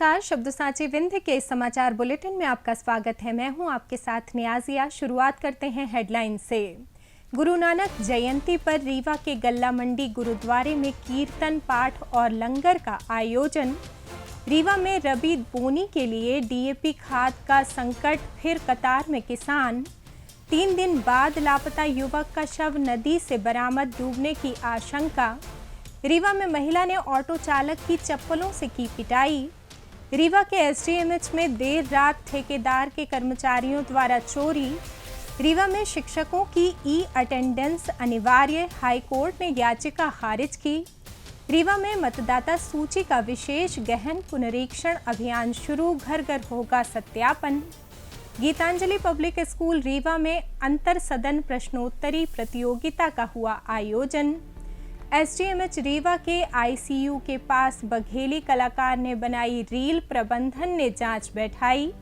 नमस्कार। शब्द साची विंध्य के इस समाचार बुलेटिन में आपका स्वागत है। मैं हूं आपके साथ नियाजिया। शुरुआत करते हैं हेडलाइन से। गुरु नानक जयंती पर रीवा के गल्ला मंडी गुरुद्वारे में कीर्तन पाठ और लंगर का आयोजन। रीवा में रबी बोनी के लिए डीएपी खाद का संकट, फिर कतार में किसान। 3 दिन बाद लापता युवक का शव नदी से बरामद, डूबने की आशंका। रीवा में महिला ने ऑटो चालक की चप्पलों से की पिटाई। रीवा के एसडीएमएच में देर रात ठेकेदार के कर्मचारियों द्वारा चोरी। रीवा में शिक्षकों की ई अटेंडेंस अनिवार्य, हाईकोर्ट ने याचिका खारिज की। रीवा में मतदाता सूची का विशेष गहन पुनरीक्षण अभियान शुरू, घर घर होगा सत्यापन। गीतांजलि पब्लिक स्कूल रीवा में अंतर सदन प्रश्नोत्तरी प्रतियोगिता का हुआ आयोजन। एसडीएमएच रीवा के आईसीयू के पास बघेली कलाकार ने बनाई रील, प्रबंधन ने जांच बैठाई।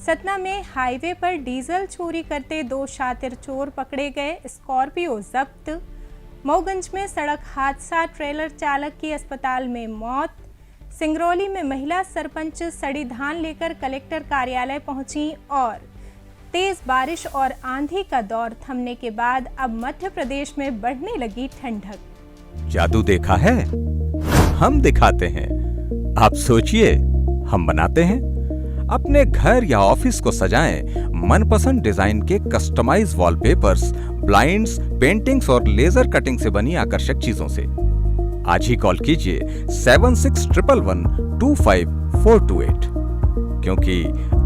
सतना में हाईवे पर डीजल चोरी करते 2 शातिर चोर पकड़े गए, स्कॉर्पियो जब्त। मऊगंज में सड़क हादसा, ट्रेलर चालक की अस्पताल में मौत। सिंगरौली में महिला सरपंच सड़ी धान लेकर कलेक्टर कार्यालय पहुंची और तेज बारिश और आंधी का दौर थमने के बाद अब मध्य प्रदेश में बढ़ने लगी ठंडक। जादू देखा है, हम दिखाते हैं। आप सोचिए, हम बनाते हैं। अपने घर या ऑफिस को सजाएं मनपसंद डिजाइन के कस्टमाइज वॉलपेपर्स, ब्लाइंड्स, पेंटिंग्स और लेजर कटिंग से बनी आकर्षक चीजों से। आज ही कॉल कीजिए 7611125428, क्योंकि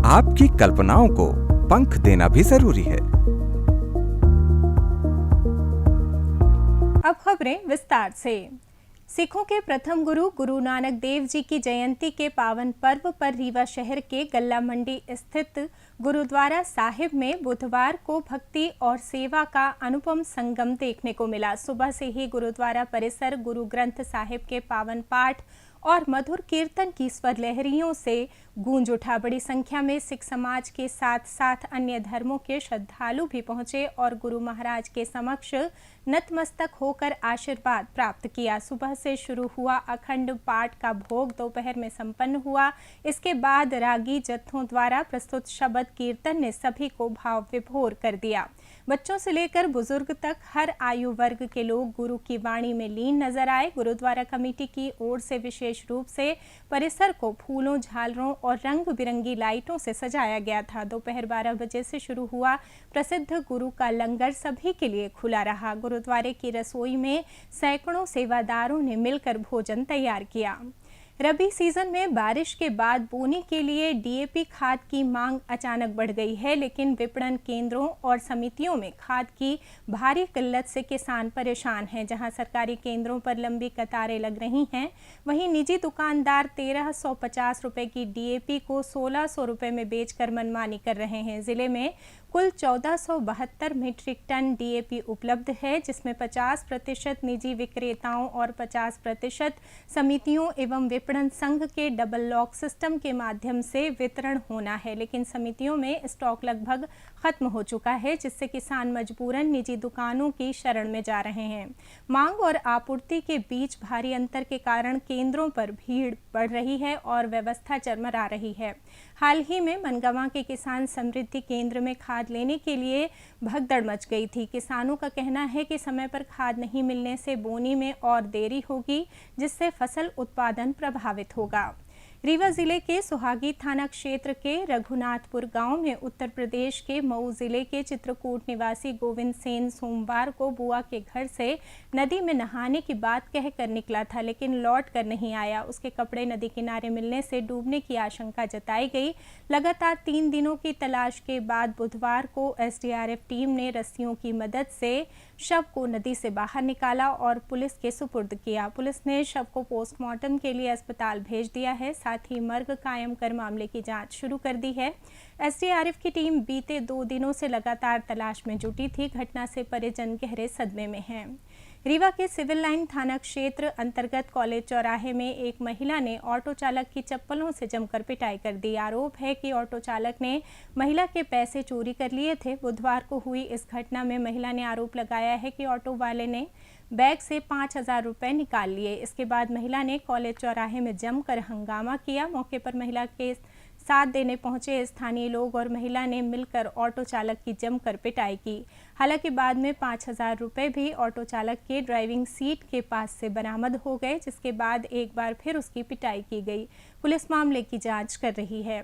आपकी कल्पनाओं को पंख देना भी जरूरी है। अब खबरें विस्तार से। सिखों के प्रथम गुरु गुरु नानक देव जी की जयंती के पावन पर्व पर रीवा शहर के गल्ला मंडी स्थित गुरुद्वारा साहिब में बुधवार को भक्ति और सेवा का अनुपम संगम देखने को मिला। सुबह से ही गुरुद्वारा परिसर गुरु ग्रंथ साहिब के पावन पाठ और मधुर कीर्तन की स्वर लहरियों से गूंज उठा। बड़ी संख्या में सिख समाज के साथ साथ अन्य धर्मों के श्रद्धालु भी पहुंचे और गुरु महाराज के समक्ष नतमस्तक होकर आशीर्वाद प्राप्त किया। सुबह से शुरू हुआ अखंड पाठ का भोग दोपहर में संपन्न हुआ। इसके बाद रागी जत्थों द्वारा प्रस्तुत शब्द कीर्तन ने सभी को भाव विभोर कर दिया। बच्चों से लेकर बुजुर्ग तक हर आयु वर्ग के लोग गुरु की वाणी में लीन नजर आए। गुरुद्वारा कमेटी की ओर से विशेष रूप से परिसर को फूलों, झालरों और रंग बिरंगी लाइटों से सजाया गया था। दोपहर 12 बजे से शुरू हुआ प्रसिद्ध गुरु का लंगर सभी के लिए खुला रहा। गुरुद्वारे की रसोई में सैकड़ों सेवादारों ने मिलकर भोजन तैयार किया। रबी सीजन में बारिश के बाद बोनी के लिए डीएपी खाद की मांग अचानक बढ़ गई है, लेकिन विपणन केंद्रों और समितियों में खाद की भारी किल्लत से किसान परेशान हैं। जहां सरकारी केंद्रों पर लंबी कतारें लग रही हैं, वहीं निजी दुकानदार 1350 रुपए की डीएपी को 1600 रुपए में बेचकर मनमानी कर रहे हैं। जिले में कुल 1472 मीट्रिक टन डीएपी उपलब्ध है, जिसमें 50% निजी विक्रेताओं और 50% समितियों एवं विपणन संघ के डबल लॉक सिस्टम के माध्यम से वितरण होना है। लेकिन समितियों में स्टॉक लगभग खत्म हो चुका है, जिससे किसान मजबूरन निजी दुकानों की शरण में जा रहे हैं। मांग और आपूर्ति के बीच भारी अंतर के कारण केंद्रों पर भीड़ बढ़ रही है और व्यवस्था चरमरा रही है। हाल ही में मनगावा के किसान समृद्धि केंद्र में खाद लेने के लिए भगदड़ मच गई थी। किसानों का कहना है कि समय पर खाद नहीं मिलने से बोनी में और देरी होगी, जिससे फसल उत्पादन प्रभावित होगा। रीवा जिले के सुहागी थाना क्षेत्र के रघुनाथपुर गांव में उत्तर प्रदेश के मऊ जिले के चित्रकूट निवासी गोविंद सेन सोमवार को बुआ के घर से नदी में नहाने की बात कहकर निकला था, लेकिन लौट कर नहीं आया। उसके कपड़े नदी किनारे मिलने से डूबने की आशंका जताई गई। लगातार 3 दिनों की तलाश के बाद बुधवार को एसडीआरएफ टीम ने रस्सियों की मदद से शव को नदी से बाहर निकाला और पुलिस के सुपुर्द किया। पुलिस ने शव को पोस्टमार्टम के लिए अस्पताल भेज दिया है। साथ ही मर्ग कायम कर मामले की जांच शुरू कर दी है। एसडीआरएफ की टीम बीते 2 दिनों से लगातार तलाश में जुटी थी। घटना से परिजन गहरे सदमे में हैं। रीवा के सिविल लाइन थाना क्षेत्र अंतर्गत कॉलेज चौराहे में एक महिला ने ऑटो चालक की चप्पलों से जमकर पिटाई कर दी। आरोप है कि ऑटो चालक ने महिला के पैसे चोरी कर लिए थे। बुधवार को हुई इस घटना में महिला ने आरोप लगाया है कि ऑटो वाले ने बैग से 5,000 रुपये निकाल लिए। इसके बाद महिला ने कॉलेज चौराहे में जमकर हंगामा किया। मौके पर महिला के साथ देने पहुंचे स्थानीय लोग और महिला ने मिलकर ऑटो चालक की जमकर पिटाई की। हालांकि बाद में 5,000 रुपये भी ऑटो चालक के ड्राइविंग सीट के पास से बरामद हो गए, जिसके बाद एक बार फिर उसकी पिटाई की गई। पुलिस मामले की जांच कर रही है।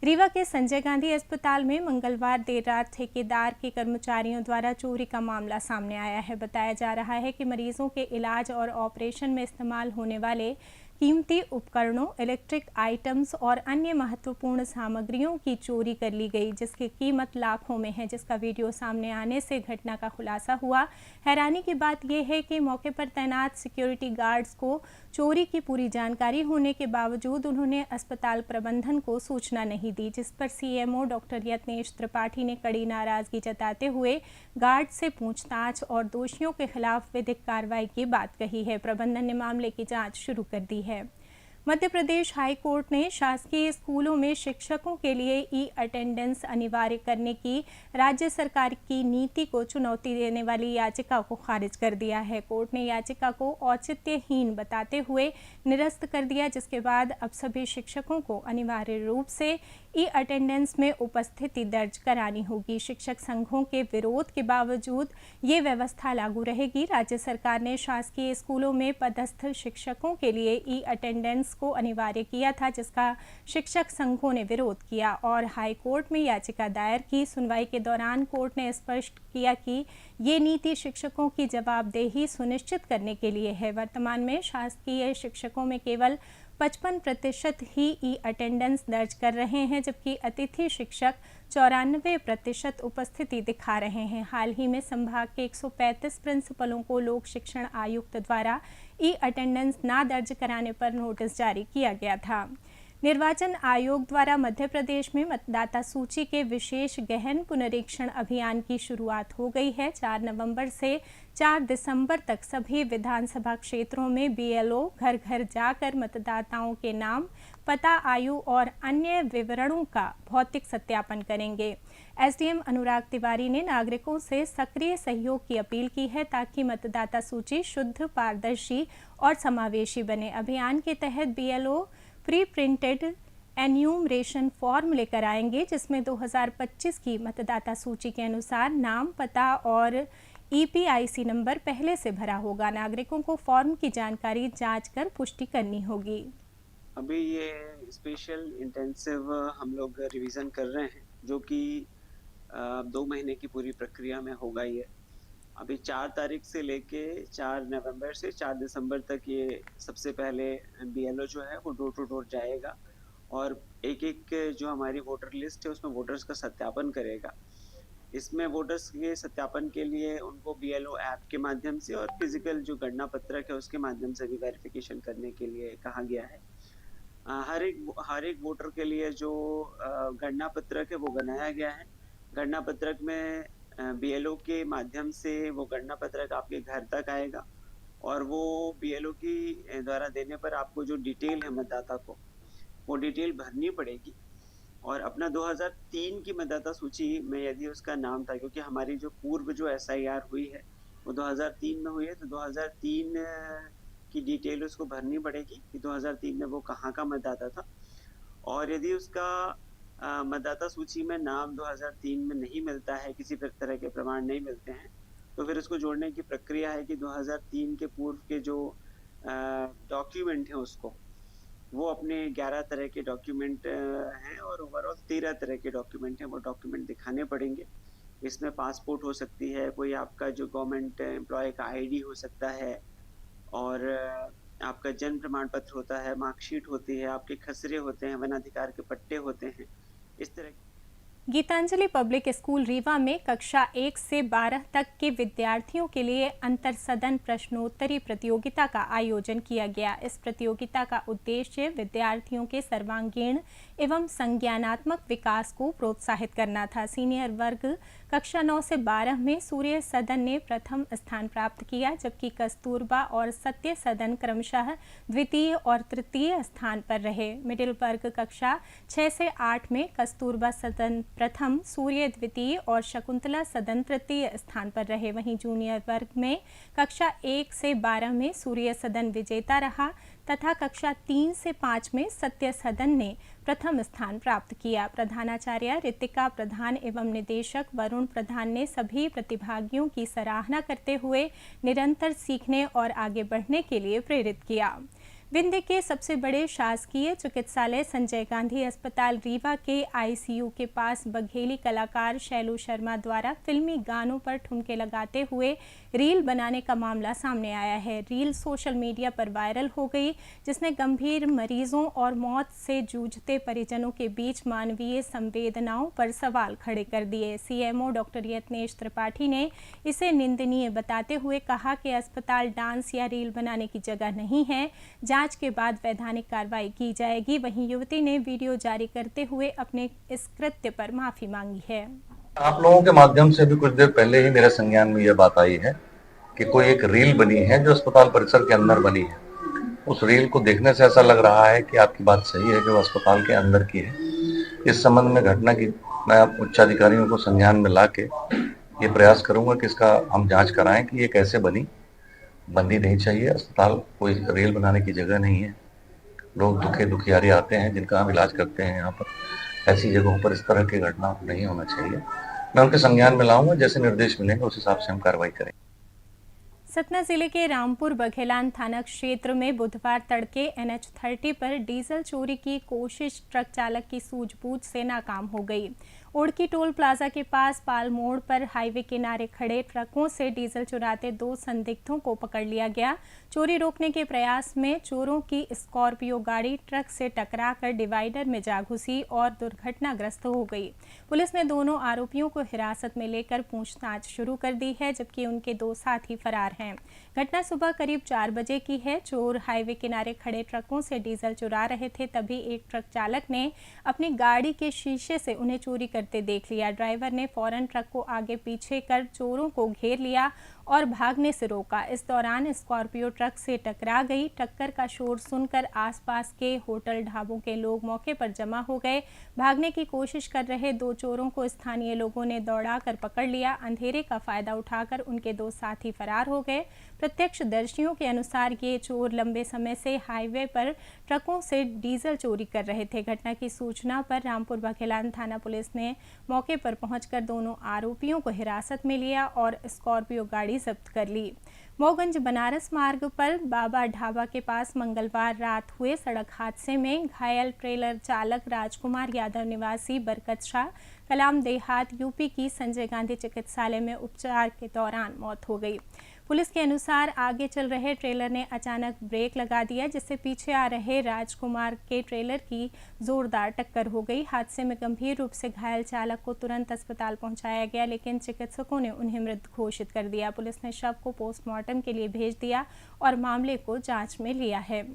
रीवा के संजय गांधी अस्पताल में मंगलवार देर रात ठेकेदार के कर्मचारियों द्वारा चोरी का मामला सामने आया है। बताया जा रहा है कि मरीजों के इलाज और ऑपरेशन में इस्तेमाल होने वाले कीमती उपकरणों, इलेक्ट्रिक आइटम्स और अन्य महत्वपूर्ण सामग्रियों की चोरी कर ली गई, जिसकी कीमत लाखों में है, जिसका वीडियो सामने आने से घटना का खुलासा हुआ। हैरानी की बात यह है कि मौके पर तैनात सिक्योरिटी गार्ड्स को चोरी की पूरी जानकारी होने के बावजूद उन्होंने अस्पताल प्रबंधन को सूचना नहीं दी, जिस पर सीएमओ डॉक्टर यत्नेश त्रिपाठी ने कड़ी नाराजगी जताते हुए गार्ड से पूछताछ और दोषियों के खिलाफ विधिक कार्रवाई की बात कही है। प्रबंधन ने मामले की जांच शुरू कर दी है। मध्य प्रदेश हाई कोर्ट ने शासकीय स्कूलों में शिक्षकों के लिए ई-अटेंडेंस अनिवार्य करने की राज्य सरकार की नीति को चुनौती देने वाली याचिका को खारिज कर दिया है। कोर्ट ने याचिका को औचित्यहीन बताते हुए निरस्त कर दिया, जिसके बाद अब सभी शिक्षकों को अनिवार्य रूप से ई-अटेंडेंस में उपस्थिति दर्ज करानी होगी। शिक्षक संघों के विरोध के बावजूद ये व्यवस्था लागू रहेगी। राज्य सरकार ने शासकीय स्कूलों में पदस्थ शिक्षकों के लिए ई-अटेंडेंस को अनिवार्य किया था, जिसका शिक्षक संघों ने विरोध किया और हाई कोर्ट में याचिका दायर की। सुनवाई के दौरान कोर्ट ने स्पष्ट किया कि ये नीति शिक्षकों की जवाबदेही सुनिश्चित करने के लिए है। वर्तमान में शासकीय शिक्षकों में केवल 55% ही ई-अटेंडेंस दर्ज कर रहे हैं, जबकि अतिथि शिक्षक 94% उपस्थिति दिखा रहे हैं। हाल ही में संभाग के 135 प्रिंसिपलों को लोक शिक्षण आयुक्त द्वारा ई-अटेंडेंस ना दर्ज कराने पर नोटिस जारी किया गया था। निर्वाचन आयोग द्वारा मध्य प्रदेश में मतदाता सूची के विशेष गहन पुनरीक्षण अभियान की शुरुआत हो गई है। 4 नवंबर से 4 दिसंबर तक सभी विधानसभा क्षेत्रों में बीएलओ घर घर जाकर मतदाताओं के नाम, पता, आयु और अन्य विवरणों का भौतिक सत्यापन करेंगे। एसडीएम अनुराग तिवारी ने नागरिकों से सक्रिय सहयोग की अपील की है, ताकि मतदाता सूची शुद्ध, पारदर्शी और समावेशी बने। अभियान के तहत BLO pre printed enumeration form लेकर आएंगे, जिसमें 2025 की मतदाता सूची के अनुसार नाम, पता और ईपीआईसी नंबर पहले से भरा होगा। नागरिकों को फॉर्म की जानकारी जांच कर पुष्टि करनी होगी। अभी ये स्पेशल इंटेंसिव हम लोग रिवीजन कर रहे हैं, जो कि 2 महीने की पूरी प्रक्रिया में होगा। ये अभी 4 तारीख से लेके 4 नवंबर से 4 दिसंबर तक ये सबसे पहले बीएलओ जो है वो डोर टू डोर जाएगा और एक जो हमारी वोटर लिस्ट है उसमें वोटर्स का सत्यापन करेगा। इसमें वोटर्स के सत्यापन के लिए उनको बीएलओ ऐप के माध्यम से और फिजिकल जो गणना पत्रक है उसके माध्यम से भी वेरिफिकेशन करने के लिए कहा गया है। हर एक वोटर के लिए जो गणना पत्रक है वो बनाया गया है। गणना पत्रक में बीएलओ के माध्यम से वो गणना पत्रक आपके घर तक आएगा और वो बीएलओ की द्वारा देने पर आपको जो डिटेल है मतदाता को, वो डिटेल भरनी पड़ेगी। और अपना 2003 की मतदाता सूची में यदि उसका नाम था, क्योंकि हमारी जो पूर्व जो एसआईआर हुई है वो 2003 में हुई है, तो 2003 की डिटेल उसको भरनी पड़ेगी कि 2003 में वो कहाँ का मतदाता था। और यदि उसका मतदाता सूची में नाम 2003 में नहीं मिलता है, किसी तरह के प्रमाण नहीं मिलते हैं, तो फिर उसको जोड़ने की प्रक्रिया है कि 2003 के पूर्व के जो डॉक्यूमेंट हैं उसको वो अपने 11 तरह के डॉक्यूमेंट हैं और ओवरऑल 13 तरह के डॉक्यूमेंट हैं, वो डॉक्यूमेंट दिखाने पड़ेंगे। इसमें पासपोर्ट हो सकती है, कोई आपका जो गवर्नमेंट एम्प्लॉय का आईडी हो सकता है और आपका जन्म प्रमाण पत्र होता है, मार्कशीट होती है, आपके खसरे होते हैं, वन अधिकार के पट्टे होते हैं, इस तरह। गीतांजलि पब्लिक स्कूल रीवा में कक्षा 1 से 12 तक के विद्यार्थियों के लिए अंतर सदन प्रश्नोत्तरी प्रतियोगिता का आयोजन किया गया। इस प्रतियोगिता का उद्देश्य विद्यार्थियों के सर्वांगीण एवं संज्ञानात्मक विकास को प्रोत्साहित करना था। सीनियर वर्ग कक्षा 9 से 12 में सूर्य सदन ने प्रथम स्थान प्राप्त किया, जबकि कस्तूरबा और सत्य सदन क्रमशः द्वितीय और तृतीय स्थान पर रहे। मिडिल वर्ग कक्षा 6 से 8 में कस्तूरबा सदन प्रथम, सूर्य द्वितीय और शकुंतला सदन तृतीय स्थान पर रहे। वहीं जूनियर वर्ग में कक्षा 1 से 12 में सूर्य सदन विजेता रहा तथा कक्षा 3 से 5 में सत्य सदन ने प्रथम स्थान प्राप्त किया। प्रधानाचार्य रितिका प्रधान एवं निदेशक वरुण प्रधान ने सभी प्रतिभागियों की सराहना करते हुए निरंतर सीखने और आगे बढ़ने के लिए प्रेरित किया। विंध्य के सबसे बड़े शासकीय चिकित्सालय संजय गांधी अस्पताल रीवा के आईसीयू के पास बघेली कलाकार शैलू शर्मा द्वारा फिल्मी गानों पर ठुमके लगाते हुए रील बनाने का मामला सामने आया है। रील सोशल मीडिया पर वायरल हो गई, जिसने गंभीर मरीजों और मौत से जूझते परिजनों के बीच मानवीय संवेदनाओं पर सवाल खड़े कर दिए। सीएमओ डॉक्टर यत्नेश त्रिपाठी ने इसे निंदनीय बताते हुए कहा कि अस्पताल डांस या रील बनाने की जगह नहीं है। जांच के बाद वैधानिक कार्रवाई की जाएगी। वहीं युवती ने वीडियो जारी करते हुए अपने इस कृत्य पर माफी मांगी है। आप लोगों के माध्यम से भी कुछ देर पहले ही मेरे संज्ञान में यह बात आई है कि कोई एक रील बनी है जो अस्पताल परिसर के अंदर बनी है। उस रील को देखने से ऐसा लग रहा है कि आपकी बात सही है, जो अस्पताल के अंदर की है। इस संबंध में घटना की मैं उच्च अधिकारियों को संज्ञान में ला के ये प्रयास करूंगा कि इसका हम जांच कराएं कि ये कैसे बननी नहीं चाहिए। अस्पताल कोई रील बनाने की जगह नहीं है। लोग दुखियारी आते हैं जिनका हम इलाज करते हैं। यहाँ पर ऐसी जगहों पर इस तरह की घटना नहीं होना चाहिए। मैं उनके संज्ञान में लाऊंगा, जैसे निर्देश मिलेंगे उस हिसाब से हम कार्रवाई करेंगे। सतना जिले के रामपुर बघेलान थाना क्षेत्र में बुधवार तड़के NH30 पर डीजल चोरी की कोशिश ट्रक चालक की सूझबूझ से नाकाम हो गई। ओड़की टोल प्लाजा के पास पाल मोड़ पर हाईवे किनारे खड़े ट्रकों से डीजल चुराते 2 संदिग्धों को पकड़ लिया गया। चोरी रोकने के प्रयास में चोरों की स्कॉर्पियो गाड़ी ट्रक से टकराकर डिवाइडर में जा घुसी और दुर्घटनाग्रस्त हो गई। पुलिस ने दोनों आरोपियों को हिरासत में लेकर पूछताछ शुरू कर दी है, जबकि उनके 2 साथी फरार हैं। घटना सुबह करीब 4 बजे की है। चोर हाईवे किनारे खड़े ट्रकों से डीजल चुरा रहे थे, तभी एक ट्रक चालक ने अपनी गाड़ी के शीशे से उन्हें चोरी करते देख लिया। ड्राइवर ने फौरन ट्रक को आगे पीछे कर चोरों को घेर लिया और भागने से रोका। इस दौरान स्कॉर्पियो ट्रक से टकरा गई। टक्कर का शोर सुनकर आसपास के होटल ढाबों के लोग मौके पर जमा हो गए। भागने की कोशिश कर रहे 2 चोरों को स्थानीय लोगों ने दौड़ाकर पकड़ लिया। अंधेरे का फायदा उठाकर उनके 2 साथी फरार हो गए। प्रत्यक्षदर्शियों के अनुसार ये चोर लंबे समय से हाईवे पर ट्रकों से डीजल चोरी कर रहे थे। घटना की सूचना पर रामपुर बघेलान थाना पुलिस ने मौके पर पहुंचकर दोनों आरोपियों को हिरासत में लिया और स्कॉर्पियो गाड़ी जब्त कर ली। मोगंज बनारस मार्ग पर बाबा ढाबा के पास मंगलवार रात हुए सड़क हादसे में घायल ट्रेलर चालक राजकुमार यादव निवासी बरकत शाह कलाम देहात यूपी की संजय गांधी चिकित्सालय में उपचार के दौरान मौत हो गई। पुलिस के अनुसार आगे चल रहे ट्रेलर ने अचानक ब्रेक लगा दिया, जिससे पीछे आ रहे राजकुमार के ट्रेलर की जोरदार टक्कर हो गई। हादसे में गंभीर रूप से घायल चालक को तुरंत अस्पताल पहुंचाया गया, लेकिन चिकित्सकों ने उन्हें मृत घोषित कर दिया। पुलिस ने शव को पोस्टमार्टम के लिए भेज दिया और मामले को जांच में लिया है।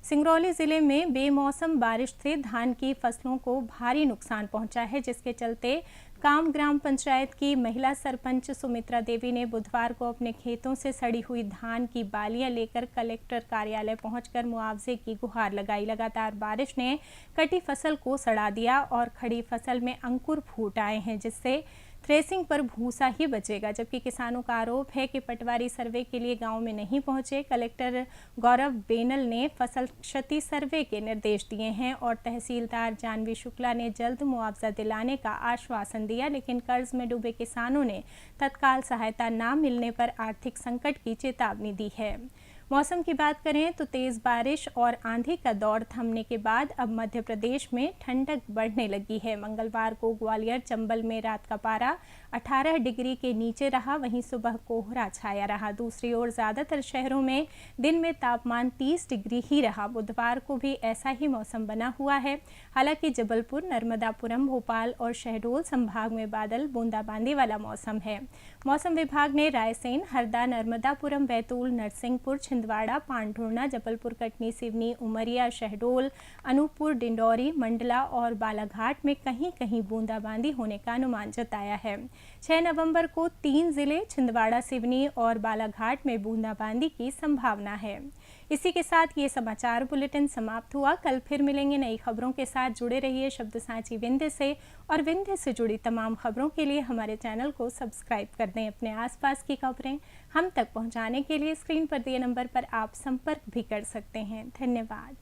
सिंगरौली जिले में बेमौसम बारिश से धान की फसलों को भारी नुकसान पहुंचा है, जिसके चलते काम ग्राम पंचायत की महिला सरपंच सुमित्रा देवी ने बुधवार को अपने खेतों से सड़ी हुई धान की बालियां लेकर कलेक्टर कार्यालय पहुंचकर मुआवजे की गुहार लगाई। लगातार बारिश ने कटी फसल को सड़ा दिया और खड़ी फसल में अंकुर फूट आए हैं, जिससे थ्रेसिंग पर भूसा ही बचेगा। जबकि किसानों का आरोप है कि पटवारी सर्वे के लिए गांव में नहीं पहुंचे। कलेक्टर गौरव बेनल ने फसल क्षति सर्वे के निर्देश दिए हैं और तहसीलदार जानवी शुक्ला ने जल्द मुआवजा दिलाने का आश्वासन दिया, लेकिन कर्ज में डूबे किसानों ने तत्काल सहायता न मिलने पर आर्थिक संकट की चेतावनी दी है। मौसम की बात करें तो तेज बारिश और आंधी का दौर थमने के बाद अब मध्य प्रदेश में ठंडक बढ़ने लगी है। मंगलवार को ग्वालियर चंबल में रात का पारा 18 डिग्री के नीचे रहा, वहीं सुबह कोहरा छाया रहा। दूसरी ओर ज्यादातर शहरों में दिन में तापमान 30 डिग्री ही रहा। बुधवार को भी ऐसा ही मौसम बना हुआ है। हालांकि जबलपुर, नर्मदापुरम, भोपाल और शहडोल संभाग में बादल बूंदाबांदी वाला मौसम है। मौसम विभाग ने रायसेन, हरदा, नर्मदापुरम, बैतूल, नरसिंहपुर, छिंदवाड़ा, पांढुर्णा, जबलपुर, कटनी, सिवनी, उमरिया, शहडोल, अनूपपुर, डिंडौरी, मंडला और बालाघाट में कहीं कहीं बूंदाबांदी होने का अनुमान जताया है। 6 नवंबर को 3 जिले छिंदवाड़ा, सिवनी और बालाघाट में बूंदाबांदी की संभावना है। इसी के साथ ये समाचार बुलेटिन समाप्त हुआ। कल फिर मिलेंगे नई खबरों के साथ। जुड़े रहिए शब्दसाची विंध्य से, और विंध्य से जुड़ी तमाम खबरों के लिए हमारे चैनल को सब्सक्राइब कर दें। अपने आसपास की खबरें हम तक पहुंचाने के लिए स्क्रीन पर दिए नंबर पर आप संपर्क भी कर सकते हैं। धन्यवाद।